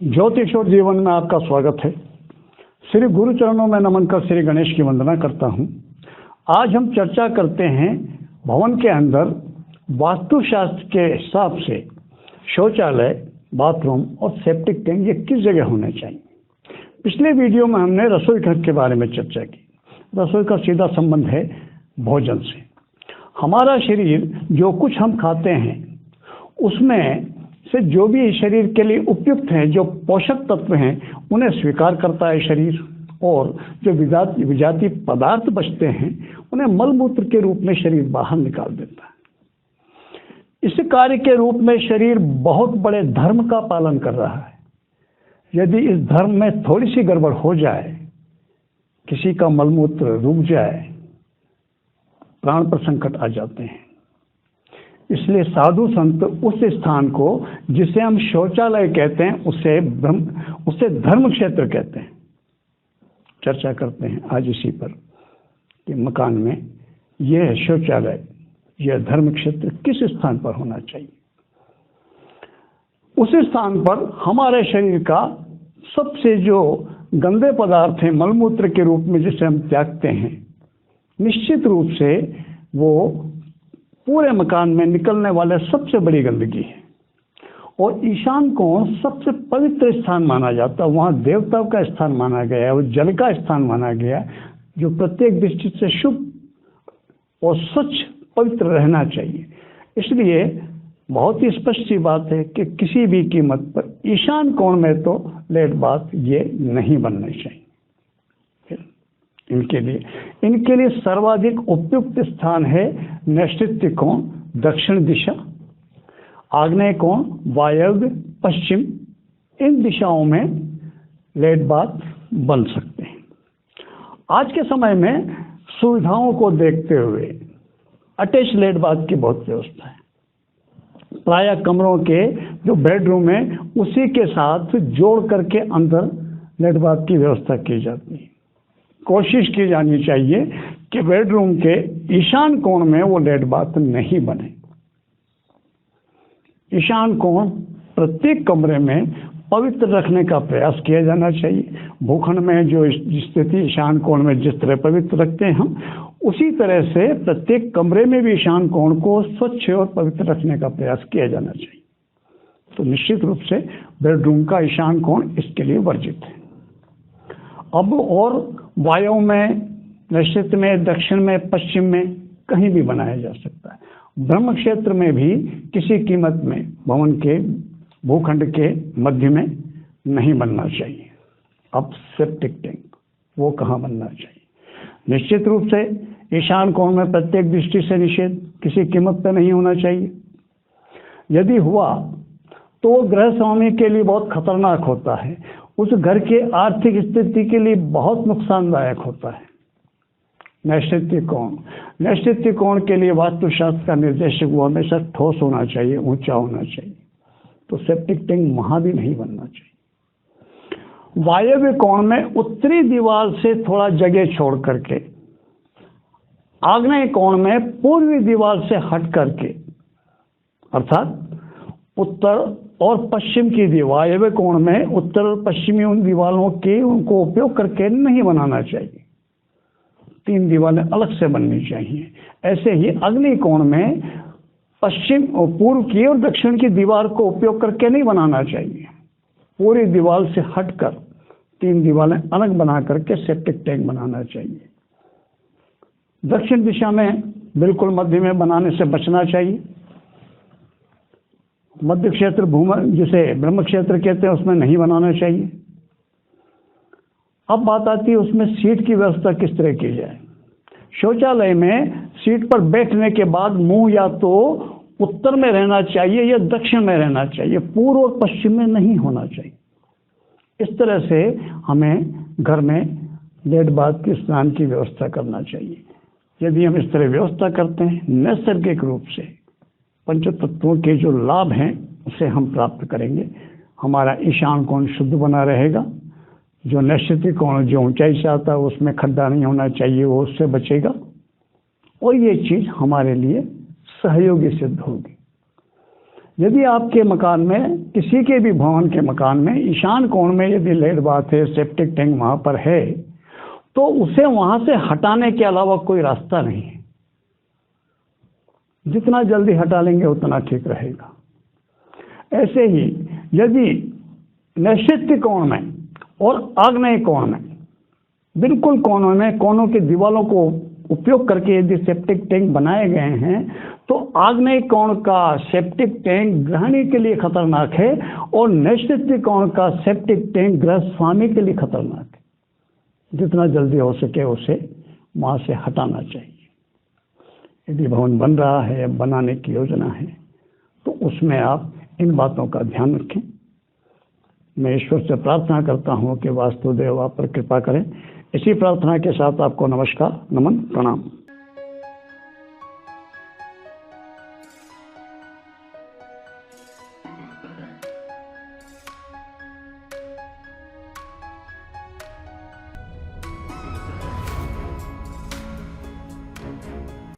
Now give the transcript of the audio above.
ज्योतिष और जीवन में आपका स्वागत है। श्री गुरु चरणों में नमन कर श्री गणेश की वंदना करता हूं। आज हम चर्चा करते हैं भवन के अंदर वास्तुशास्त्र के हिसाब से शौचालय, बाथरूम और सेप्टिक टैंक ये किस जगह होने चाहिए। पिछले वीडियो में हमने रसोई घर के बारे में चर्चा की। रसोई का सीधा संबंध है भोजन से। हमारा शरीर जो कुछ हम खाते हैं उसमें से जो भी शरीर के लिए उपयुक्त हैं, जो पोषक तत्व हैं, उन्हें स्वीकार करता है शरीर, और जो विजातीय पदार्थ बचते हैं उन्हें मलमूत्र के रूप में शरीर बाहर निकाल देता है। इस कार्य के रूप में शरीर बहुत बड़े धर्म का पालन कर रहा है। यदि इस धर्म में थोड़ी सी गड़बड़ हो जाए, किसी का मलमूत्र रुक जाए, प्राण पर संकट आ जाते हैं। इसलिए साधु संत उस स्थान को जिसे हम शौचालय कहते हैं उसे धर्म क्षेत्र कहते हैं। चर्चा करते हैं आज इसी पर कि मकान में यह शौचालय, यह धर्म क्षेत्र किस स्थान पर होना चाहिए। उस स्थान पर हमारे शरीर का सबसे जो गंदे पदार्थ हैं, मलमूत्र के रूप में जिसे हम त्यागते हैं, निश्चित रूप से वो पूरे मकान में निकलने वाले सबसे बड़ी गंदगी है। और ईशान कोण सबसे पवित्र स्थान माना जाता है। वहाँ देवताओं का स्थान माना गया है, वो जल का स्थान माना गया, जो प्रत्येक दृष्टि से शुभ और स्वच्छ पवित्र रहना चाहिए। इसलिए बहुत ही स्पष्ट सी बात है कि किसी भी कीमत पर ईशान कोण में तो लेट बाथ ये नहीं बनना चाहिए। इनके लिए सर्वाधिक उपयुक्त स्थान है नैऋत्य कोण, दक्षिण दिशा, आग्नेय कोण, वायव्य, पश्चिम। इन दिशाओं में लेट बाथ बन सकते हैं। आज के समय में सुविधाओं को देखते हुए अटैच लेट बाथ की बहुत व्यवस्था है। प्राय कमरों के जो बेडरूम है उसी के साथ जोड़ करके अंदर लेट बाथ की व्यवस्था की जाती है। कोशिश की जानी चाहिए कि बेडरूम के ईशान कोण में वो लेट बाथ नहीं बने। ईशान कोण प्रत्येक कमरे में पवित्र रखने का प्रयास किया जाना चाहिए। भूखंड में जो स्थिति ईशान कोण में जिस तरह पवित्र रखते हैं हम, उसी तरह से प्रत्येक कमरे में भी ईशान कोण को स्वच्छ और पवित्र रखने का प्रयास किया जाना चाहिए। तो निश्चित रूप से बेडरूम का ईशान कोण इसके लिए वर्जित है। अब और वायु में, नैऋत्य में, दक्षिण में, पश्चिम में कहीं भी बनाया जा सकता है। ब्रह्म क्षेत्र में भी किसी कीमत में भवन के भूखंड के मध्य में नहीं बनना चाहिए। अब सेप्टिक टैंक वो कहाँ बनना चाहिए। निश्चित रूप से ईशान कोण में प्रत्येक दृष्टि से निषेध, किसी कीमत पर नहीं होना चाहिए। यदि हुआ तो गृह स्वामी के लिए बहुत खतरनाक होता है, उस घर के आर्थिक स्थिति के लिए बहुत नुकसानदायक होता है। नैऋत्य कोण के लिए वास्तुशास्त्र का निर्देशक वो हमेशा ठोस होना चाहिए, ऊंचा होना चाहिए। तो सेप्टिक टैंक वहां भी नहीं बनना चाहिए। वायव्य कोण में उत्तरी दीवार से थोड़ा जगह छोड़ करके, आग्नेय कोण में पूर्वी दीवार से हट करके, अर्थात उत्तर और पश्चिम की दीवार, वायव्य कोण में उत्तर और पश्चिमी उन दीवारों के उनको उपयोग करके नहीं बनाना चाहिए। 3 दीवारें अलग से बननी चाहिए। ऐसे ही अग्नि कोण में पश्चिम और पूर्व की और दक्षिण की दीवार को उपयोग करके नहीं बनाना चाहिए। पूरी दीवार से हटकर 3 दीवारें अलग बना करके सेप्टिक टैंक बनाना चाहिए। दक्षिण दिशा में बिल्कुल मध्य में बनाने से बचना चाहिए। मध्य क्षेत्र जिसे ब्रह्म क्षेत्र कहते हैं उसमें नहीं बनाना चाहिए। अब बात आती है उसमें सीट की व्यवस्था किस तरह की जाए। शौचालय में सीट पर बैठने के बाद मुंह या तो उत्तर में रहना चाहिए या दक्षिण में रहना चाहिए, पूर्व और पश्चिम में नहीं होना चाहिए। इस तरह से हमें घर में लेट बाथ की स्नान की व्यवस्था करना चाहिए। यदि हम इस तरह व्यवस्था करते हैं, नैसर्गिक रूप से पंच तत्वों के जो लाभ हैं उसे हम प्राप्त करेंगे। हमारा ईशान कोण शुद्ध बना रहेगा। जो नैऋत्य कोण जो ऊंचाई से आता है उसमें खड्डा नहीं होना चाहिए, वो उससे बचेगा और ये चीज़ हमारे लिए सहयोगी सिद्ध होगी। यदि आपके मकान में, किसी के भी भवन के मकान में ईशान कोण में यदि लेट बाथ है, सेप्टिक टैंक वहां पर है, तो उसे वहां से हटाने के अलावा कोई रास्ता नहीं है। जितना जल्दी हटा लेंगे उतना ठीक रहेगा। ऐसे ही यदि नैऋत्य कोण में और आग्नेय कोण में, बिल्कुल कोनों में, कोनों की दीवारों को उपयोग करके यदि सेप्टिक टैंक बनाए गए हैं, तो आग्नेय कोण का सेप्टिक टैंक गृहिणी के लिए खतरनाक है और नैऋत्य कोण का सेप्टिक टैंक गृह स्वामी के लिए खतरनाक है। जितना जल्दी हो सके उसे वहां से हटाना चाहिए। यदि भवन बन रहा है, बनाने की योजना है, तो उसमें आप इन बातों का ध्यान रखें। मैं ईश्वर से प्रार्थना करता हूं कि वास्तुदेव आप पर कृपा करें। इसी प्रार्थना के साथ आपको नमस्कार, नमन, प्रणाम।